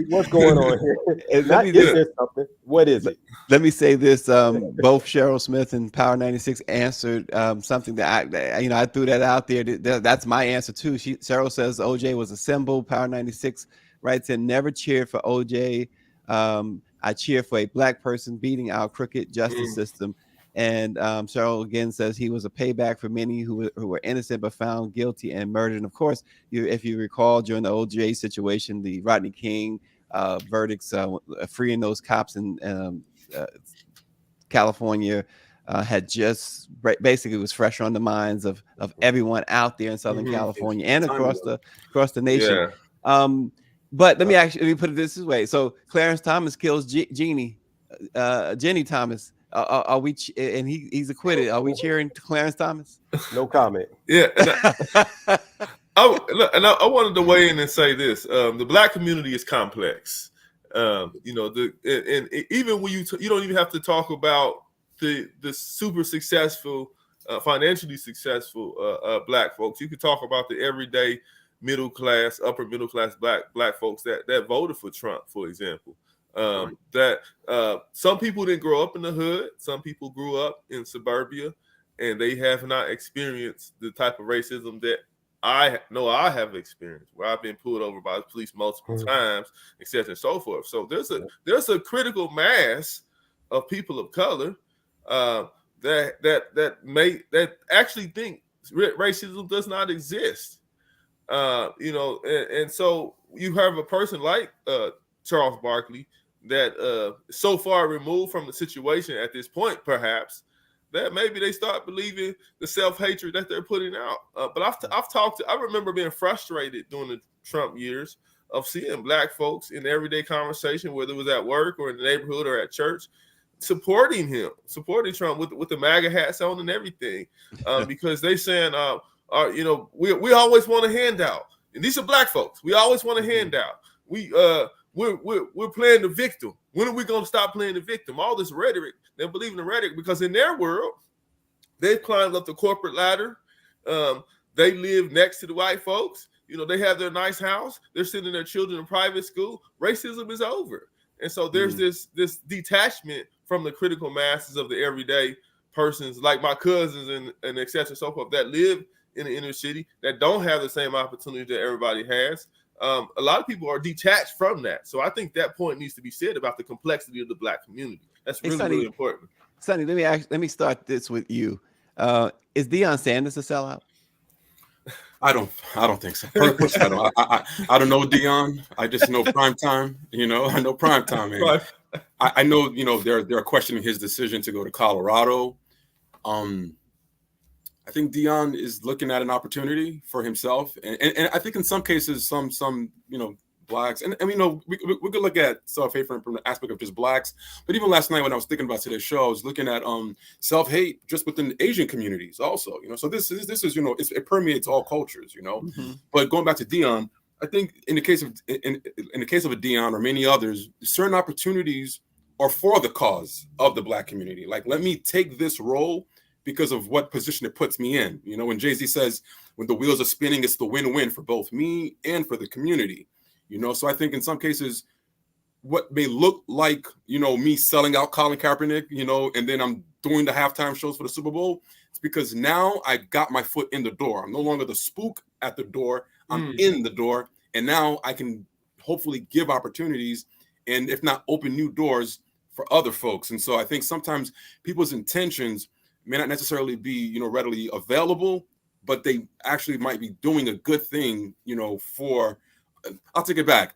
what's going on here? Not is there something? What is it? Let me say this. Both Cheryl Smith and Power 96 answered something that I threw that out there. That's my answer too. Cheryl says OJ was a symbol. Power 96 writes in, never cheered for OJ. I cheer for a Black person beating our crooked justice system. And Cheryl again says he was a payback for many who were innocent but found guilty and murdered. And of course, if you recall during the OJ situation, the Rodney King verdicts freeing those cops in California had just basically was fresh on the minds of everyone out there in Southern California and across the nation. Yeah. But let me put it this way. So Clarence Thomas kills Jenny Thomas. Are we? And he's acquitted. Are we cheering to Clarence Thomas? No comment. Yeah. I wanted to weigh in and say this: the Black community is complex. And even when you don't even have to talk about the super successful, financially successful Black folks. You could talk about the everyday middle class, upper middle class Black folks that voted for Trump, for example. That some people didn't grow up in the hood. Some people grew up in suburbia, and they have not experienced the type of racism that I know I have experienced, where I've been pulled over by the police multiple times, et cetera, and so forth. So there's a critical mass of people of color that actually think racism does not exist. And so you have a person like Charles Barkley that so far removed from the situation at this point, perhaps, that maybe they start believing the self-hatred that they're putting out. But I remember being frustrated during the Trump years of seeing Black folks in everyday conversation, whether it was at work or in the neighborhood or at church, supporting Trump with the MAGA hats on and everything, because they saying, we always want a handout. And these are Black folks. We always want a handout. We're playing the victim. When are we going to stop playing the victim? All this rhetoric, they believe in the rhetoric because in their world, they've climbed up the corporate ladder. They live next to the white folks. They have their nice house. They're sending their children to private school. Racism is over. And so there's this detachment from the critical masses of the everyday persons like my cousins and et cetera, so forth, that live in the inner city, that don't have the same opportunity that everybody has. A lot of people are detached from that. So I think that point needs to be said about the complexity of the Black community. That's really, really important. Sonny, let me start this with you. Is Deion Sanders a sellout? I don't think so. Personally, I don't know Deion. I just know prime time. I know prime time. And I know they're questioning his decision to go to Colorado. I think Deion is looking at an opportunity for himself, and I think in some cases, some Blacks, and we could look at self-hate from the aspect of just Blacks. But even last night when I was thinking about today's show, I was looking at self-hate just within Asian communities also. So this is it permeates all cultures. Mm-hmm. But going back to Deion, I think in the case of a Deion or many others, certain opportunities are for the cause of the Black community. Like, let me take this role because of what position it puts me in. When Jay-Z says, when the wheels are spinning, it's the win-win for both me and for the community. So I think in some cases, what may look like, me selling out Colin Kaepernick, and then I'm doing the halftime shows for the Super Bowl, it's because now I got my foot in the door. I'm no longer the spook at the door. I'm in the door. And now I can hopefully give opportunities and if not open new doors for other folks. And so I think sometimes people's intentions may not necessarily be, readily available, but they actually might be doing a good thing, for, I'll take it back.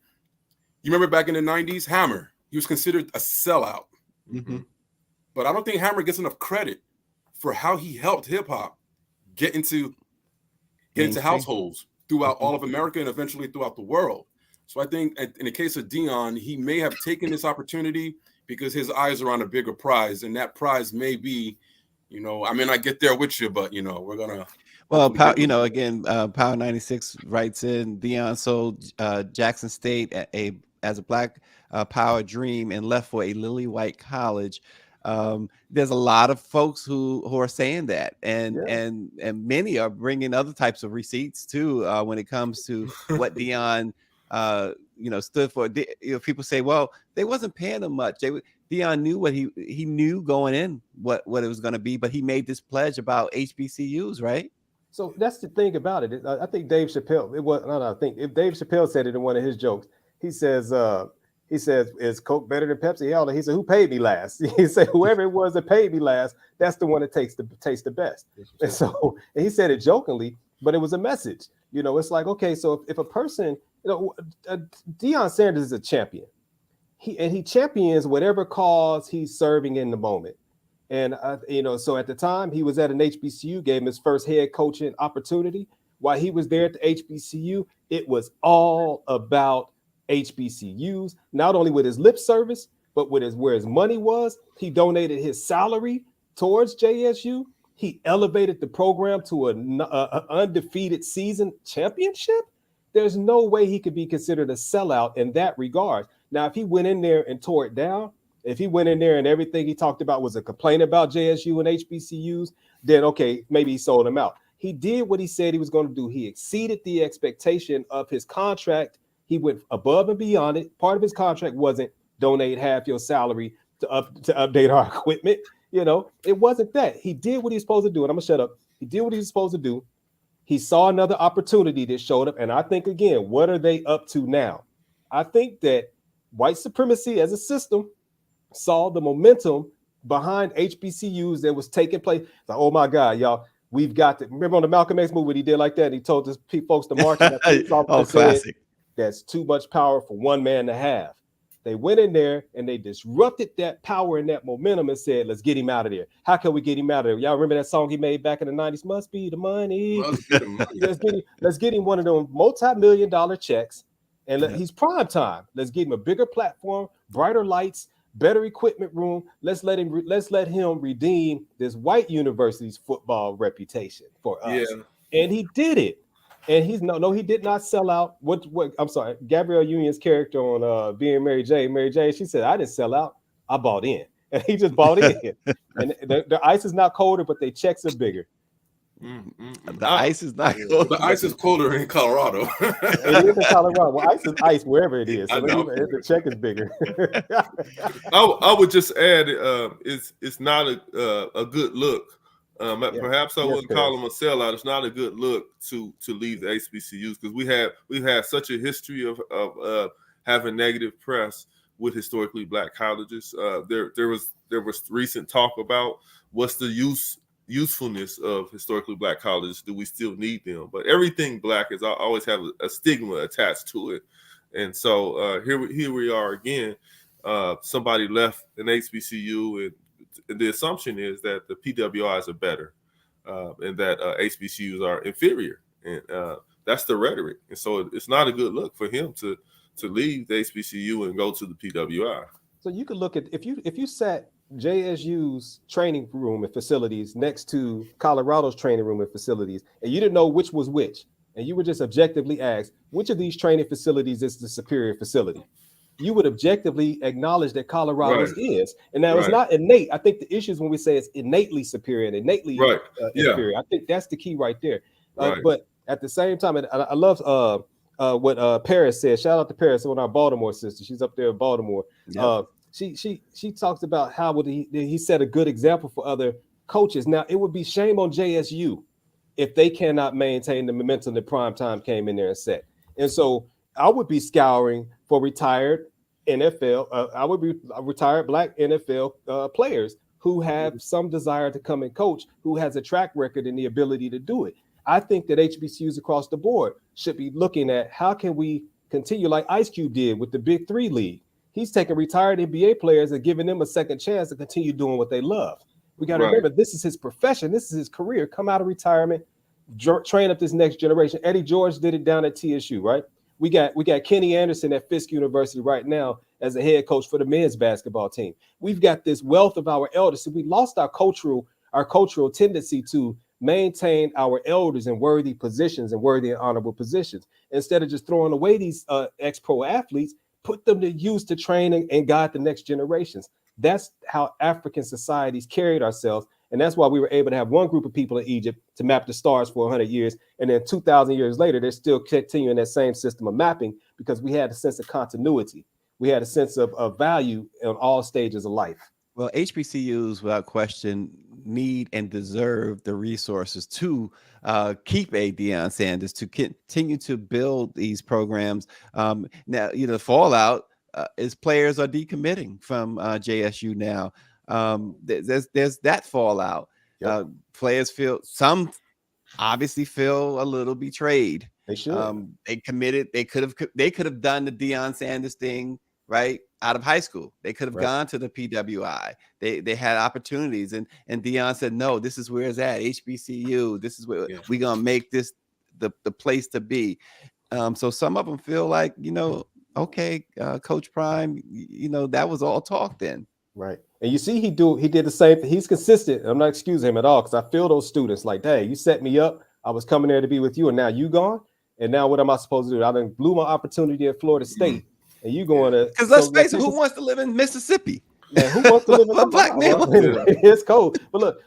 You remember back in the 90s, Hammer, he was considered a sellout. Mm-hmm. But I don't think Hammer gets enough credit for how he helped hip hop get into households throughout all of America and eventually throughout the world. So I think in the case of Deion, he may have taken this opportunity because his eyes are on a bigger prize, and that prize may be, I may not get there with you, but we're gonna. Well, again, Power 96 writes in, Deion sold Jackson State as a Black power dream and left for a lily white college. There's a lot of folks who are saying that, and many are bringing other types of receipts too when it comes to what Deion stood for. People say, well, they wasn't paying him much. Deion knew what he knew going in what it was going to be, but he made this pledge about HBCUs, right? So that's the thing about it. I think Dave Chappelle, if Dave Chappelle said it in one of his jokes, he says, He says, "Is Coke better than Pepsi?" Hell, he said, "Who paid me last?" He said, "Whoever it was that paid me last, that's the one that tastes the best." And so, and he said it jokingly, but it was a message. You know, it's like, okay, so if a person, you know, Deion Sanders is a champion. He champions whatever cause he's serving in the moment. And you know, so at the time he was at an HBCU, gave him his first head coaching opportunity. While he was there at the HBCU, it was all about HBCUs, not only with his lip service, but with his where his money was. He donated his salary towards JSU. He elevated the program to a undefeated season championship. There's no way he could be considered a sellout in that regard. Now, if he went in there and tore it down, if he went in there and everything he talked about was a complaint about JSU and HBCUs, then okay, maybe he sold him out. He did what he said he was going to do. He exceeded the expectation of his contract. He went above and beyond it. Part of his contract wasn't donate half your salary to update our equipment. You know, it wasn't that. He did what he's supposed to do. And I'm gonna shut up. He did what he's supposed to do. He saw another opportunity that showed up. And I think, again, what are they up to now? I think that white supremacy as a system saw the momentum behind HBCUs that was taking place. Like, oh my God, y'all, we've got to remember on the Malcolm X movie, he did like that. He told his folks to march. Oh, classic. That's too much power for one man to have. They went in there and they disrupted that power and that momentum and said, let's get him out of there. How can we get him out of there? Y'all remember that song he made back in the 90s? Must be the money. Let's get him one of them multi-million-dollar checks. And he's prime time. Let's give him a bigger platform, brighter lights, better equipment room. Let's let him redeem this white university's football reputation for us. Yeah. And he did it. And he did not sell out. What I'm sorry, Gabrielle Union's character on Being Mary J, she said, I didn't sell out, I bought in. And he just bought in. And the ice is not colder, but their checks are bigger. The ice is not cold. The ice is colder in Colorado. It is in Colorado. Well, ice is ice wherever it is. So the check is bigger. I would just add, it's not a good look. Perhaps I wouldn't call them a sellout. It's not a good look to leave the HBCUs because we've had such a history of having negative press with historically black colleges. There was recent talk about what's the usefulness of historically black colleges. Do we still need them? But everything black is always have a stigma attached to it, and so here we are again. Somebody left an HBCU, and the assumption is that the PWIs are better, and that HBCUs are inferior, and that's the rhetoric. And so it's not a good look for him to leave the HBCU and go to the PWI. So you could look at if you sat JSU's training room and facilities next to Colorado's training room and facilities, and you didn't know which was which, and you were just objectively asked which of these training facilities is the superior facility, you would objectively acknowledge that Colorado's is. And now it's not innate. I think the issue is when we say it's innately superior and innately inferior. I think that's the key right there. But at the same time, and I love what Paris said. Shout out to Paris, one of our Baltimore sisters. She's up there in Baltimore. Yeah. She talks about how would he set a good example for other coaches. Now, it would be shame on JSU if they cannot maintain the momentum that Primetime came in there and set. And so I would be scouring for retired NFL. I would be retired black NFL players who have some desire to come and coach, who has a track record and the ability to do it. I think that HBCUs across the board should be looking at how can we continue like Ice Cube did with the Big Three League. He's taking retired NBA players and giving them a second chance to continue doing what they love. We got to remember, this is his profession. This is his career. Come out of retirement, train up this next generation. Eddie George did it down at TSU, right? We got Kenny Anderson at Fisk University right now as a head coach for the men's basketball team. We've got this wealth of our elders. So we lost our cultural tendency to maintain our elders in worthy positions and worthy and honorable positions. Instead of just throwing away these ex-pro athletes, put them to use to train and guide the next generations. That's how African societies carried ourselves. And that's why we were able to have one group of people in Egypt to map the stars for 100 years. And then 2,000 years later, they're still continuing that same system of mapping because we had a sense of continuity. We had a sense of value in all stages of life. Well, HBCUs, without question, need and deserve the resources to keep a Deion Sanders, to continue to build these programs. Now, the fallout is players are decommitting from JSU now. There's that fallout. Yep. Players some obviously feel a little betrayed. They should. They committed. They could have done the Deion Sanders thing right out of high school. They could have gone to the PWI. They had opportunities, and Deion said, no, this is where it's at. HBCU. This is where we're gonna make this the place to be. So some of them feel like, okay, Coach Prime, that was all talk then. Right. And you see, he did the same thing. He's consistent. I'm not excusing him at all, because I feel those students like, hey, you set me up. I was coming there to be with you, and now you gone. And now what am I supposed to do? I done blew my opportunity at Florida State. And you going to, because let's face it, who wants to live in Mississippi? Man, who wants to live in a black man? It's cold. But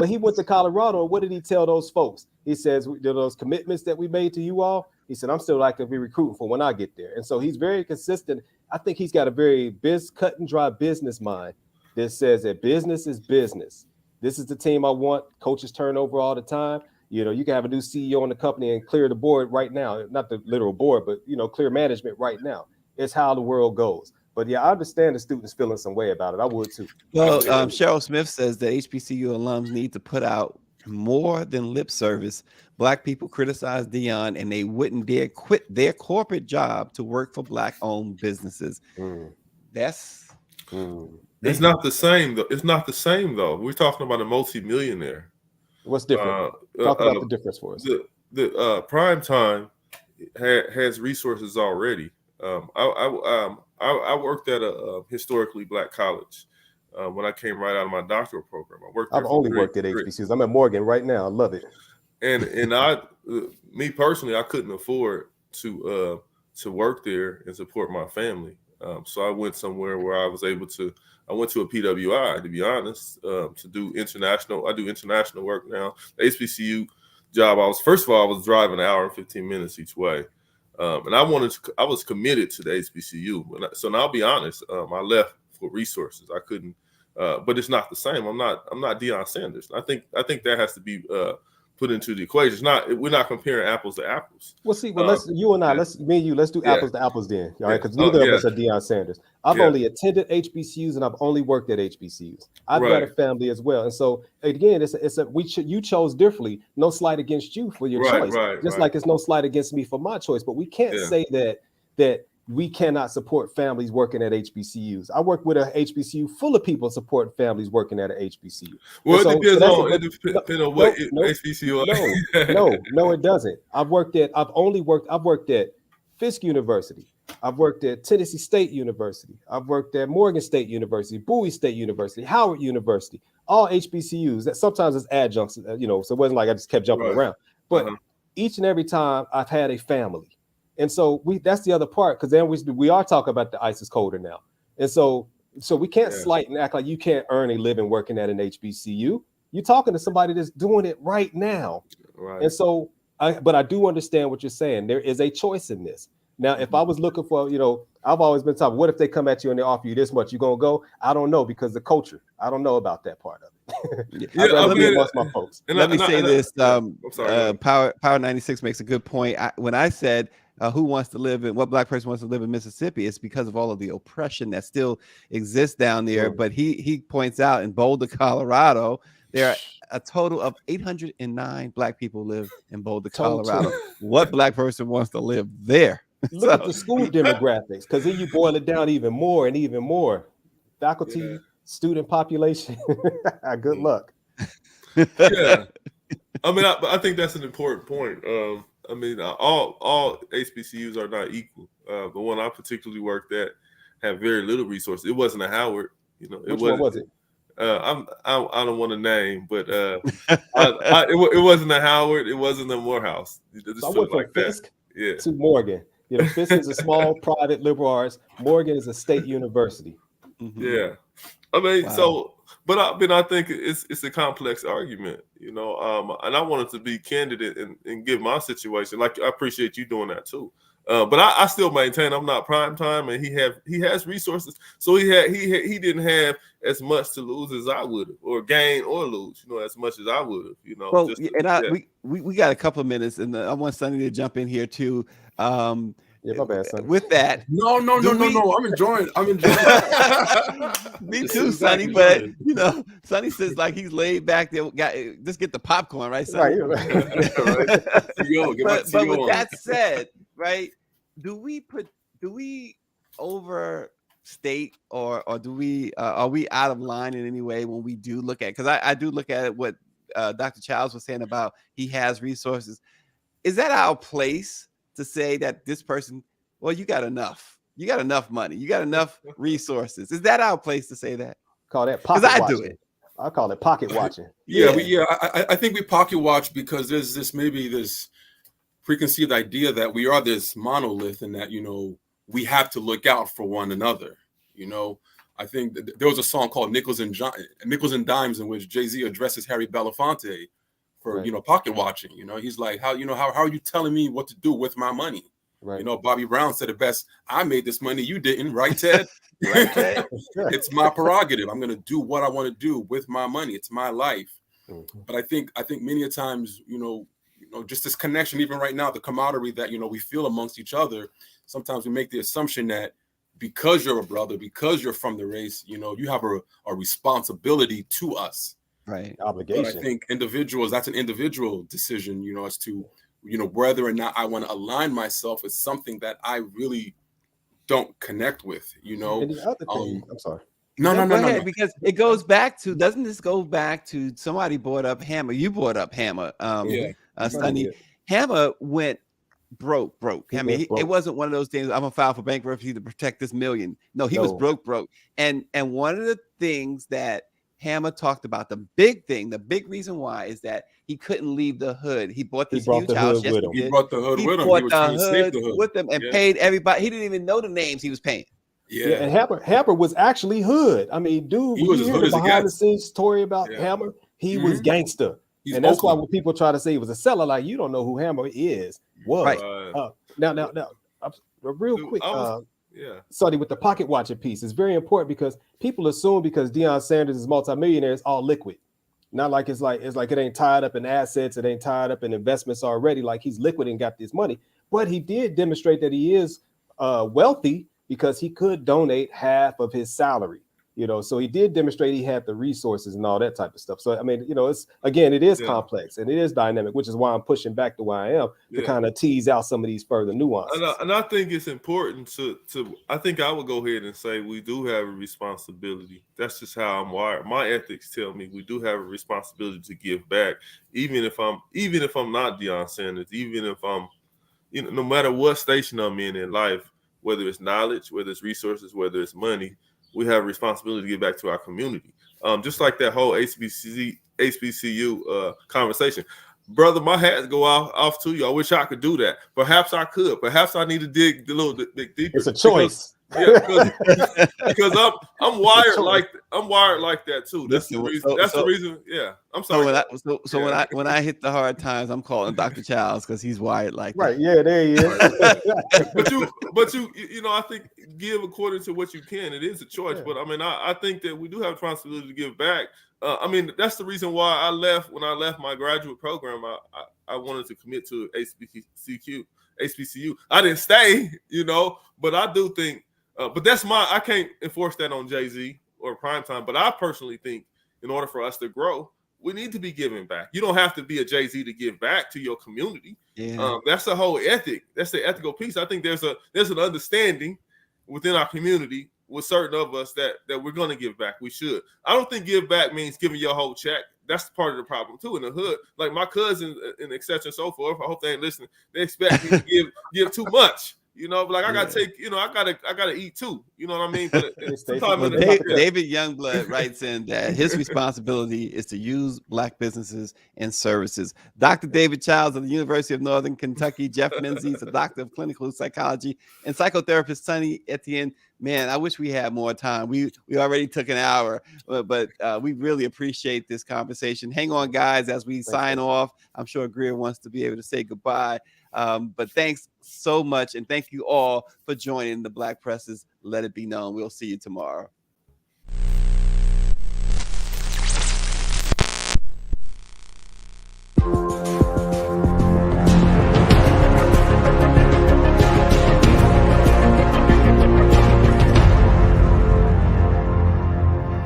he went to Colorado. What did he tell those folks? He says, those commitments that we made to you all, he said, I'm still like to be recruiting for when I get there. And so he's very consistent. I think he's got a very cut and dry business mind that says that business is business. This is the team I want. Coaches turn over all the time. You can have a new CEO in the company and clear the board right now. Not the literal board, but clear management right now. It's how the world goes. But yeah, I understand the students feeling some way about it. I would too. Well, Cheryl Smith says that HBCU alums need to put out more than lip service. Black people criticize Deion, and they wouldn't dare quit their corporate job to work for Black-owned businesses. That's it's not the same though. It's not the same though. We're talking about a multi-millionaire. What's different? Talk about the difference for us. The prime time has resources already. I worked at a historically Black college when I came right out of my doctoral program. I've only worked at HBCUs. I'm at Morgan right now. I love it. And me personally, I couldn't afford to work there and support my family. So I went somewhere where I was able to. I went to a PWI, to be honest, to do international. I do international work now. The HBCU job, I was driving an hour and 15 minutes each way. And I was committed to the HBCU. So now I'll be honest, I left for resources. I couldn't, but it's not the same. I'm not Deion Sanders. I think that has to be put into the equation. We're not comparing apples to apples. Well, see, let's do apples to apples then. All right, because neither of us are Deion Sanders. I've only attended HBCUs and I've only worked at HBCUs. I've got a family as well, and so again, you chose differently. No slight against you for your choice, just like it's no slight against me for my choice. But we can't say that we cannot support families working at HBCUs. I work with a HBCU full of people supporting families working at an HBCU. Well, it depends on what HBCU. No, it doesn't. I've worked at Fisk University. I've worked at Tennessee State University. I've worked at Morgan State University, Bowie State University, Howard University, all HBCUs. That sometimes it's adjuncts, so it wasn't like I just kept jumping around. But each and every time I've had a family. And so that's the other part, because then we are talking about the ice is colder now. And so we can't slight and act like you can't earn a living working at an HBCU. You're talking to somebody that's doing it right now. Right. And so, but I do understand what you're saying. There is a choice in this. Now, if I was looking for, I've always been talking, what if they come at you and they offer you this much? You going to go? I don't know, because the culture, I don't know about that part of it. Amongst my folks. Let me say this. Power 96 makes a good point. When I said, who wants to live in, what Black person wants to live in Mississippi, it's because of all of the oppression that still exists down there. But he points out in Boulder, Colorado, there are a total of 809 Black people live in Boulder, Colorado. What Black person wants to live there? Look at the school demographics, because then you boil it down even more and even more. Faculty, student population. Good luck. Yeah. I think that's an important point. All HBCUs are not equal. The one I particularly worked at had very little resources. It wasn't a Howard. Which one was it? I don't want to name, but it wasn't a Howard. It wasn't a Morehouse. So I went from Fisk to Morgan. Fisk is a small private liberal arts. Morgan is a state university. Yeah, but I think it's a complex argument, and I wanted to be candid and give my situation. Like, I appreciate you doing that too. But I still maintain I'm not prime time, and he has resources, so he didn't have as much to lose as I would have, or gain or lose, as much as I would have, Well, we got a couple of minutes, and I want Sonny to jump in here too. Yeah, my bad, son. with that, No. I'm enjoying. me This too, is Sonny. exactly But right. you know, Sonny says like he's laid back there. Just get the popcorn, right, Right. Sonny? Right. CEO, get my But CEO with on. that said, right? Do we overstate or do we are we out of line in any way when we do look at? Because I do look at what Dr. Childs was saying about he has resources. Is that our place to say that this person, well, you got enough money, you got enough resources? Is that our place to say that? Call that Because pocket I watching. do it. I call it pocket watching. Yeah, I think we pocket watch because there's this preconceived idea that we are this monolith and that we have to look out for one another. I think there was a song called Nickels and Dimes in which Jay-Z addresses Harry Belafonte for Right. pocket watching. He's like, how are you telling me what to do with my money? Right. Bobby Brown said it best. I made this money, you didn't, right, Ted? Right, Ted? It's my prerogative. I'm going to do what I want to do with my money. It's my life. Mhm. But I think many a times, just this connection, even right now, the camaraderie that we feel amongst each other. Sometimes we make the assumption that because you're a brother, because you're from the race, you have a responsibility to us. Right. Obligation. But I think that's an individual decision, as to whether or not I want to align myself with something that I really don't connect with. And the other thing, I'm sorry. No. Go ahead, because it goes back to, doesn't this go back to, somebody brought up Hammer. You brought up Hammer. Sonny. Hammer went broke. I mean, it wasn't one of those things, I'm gonna file for bankruptcy to protect this million. No, he was broke. And one of the things that Hammer talked about, the big reason why is that he couldn't leave the hood. He bought this huge house. Yes, he brought the hood with him. He was trying to save the hood with him and paid everybody. He didn't even know the names he was paying. Yeah, and Hammer was actually hood. I mean, dude, he was as hood as behind the scenes story about Hammer, he was gangster. And that's why when people try to say he was a seller, like, you don't know who Hammer is. Right. Now, real quick, Sonny, with the pocket watching piece, it's very important because people assume because Deion Sanders is multimillionaire, it's all liquid. Not like it's like it ain't tied up in assets, it ain't tied up in investments already. Like he's liquid and got this money, but he did demonstrate that he is wealthy because he could donate half of his salary. So he did demonstrate he had the resources and all that type of stuff. So I mean, it is complex and it is dynamic, which is why I'm pushing back to where I am to kind of tease out some of these further nuances. And I think it's important to I think I would go ahead and say we do have a responsibility. That's just how I'm wired. My ethics tell me we do have a responsibility to give back, even if I'm not Deion Sanders, even if I'm, no matter what station I'm in life, whether it's knowledge, whether it's resources, whether it's money, we have a responsibility to give back to our community. Just like that whole HBCU conversation. Brother, my hats go off to you. I wish I could do that. Perhaps I could. Perhaps I need to dig a little bit deeper. It's a choice. Because I'm wired like that too. That's the reason. The reason. Yeah, I'm sorry. When I hit the hard times, I'm calling Dr. Childs because he's wired like that. Right. Yeah, there he is. but you I think give according to what you can. It is a choice. Yeah. But I mean, I think that we do have a responsibility to give back. I mean, that's the reason why I left. When I left my graduate program, I wanted to commit to HBCU. I didn't stay, but I do think. But I can't enforce that on Jay-Z or Primetime. But I personally think in order for us to grow, we need to be giving back. You don't have to be a Jay-Z to give back to your community. Yeah. That's the whole ethic. That's the ethical piece. I think there's an understanding within our community with certain of us that we're going to give back. We should. I don't think give back means giving your whole check. That's part of the problem too in the hood. Like my cousins and et cetera and so forth. I hope they ain't listening. They expect me to give too much. Like I gotta take, I gotta eat too. You know what I mean? But David Youngblood writes in that his responsibility is to use Black businesses and services. Dr. David Childs of the University of Northern Kentucky, Jeff Menzies, a doctor of clinical psychology, and psychotherapist Sonny Etienne. Man, I wish we had more time. We already took an hour, but we really appreciate this conversation. Hang on, guys, as we sign off. I'm sure Greer wants to be able to say goodbye. But thanks so much. And thank you all for joining the Black Presses. Let it be known. We'll see you tomorrow.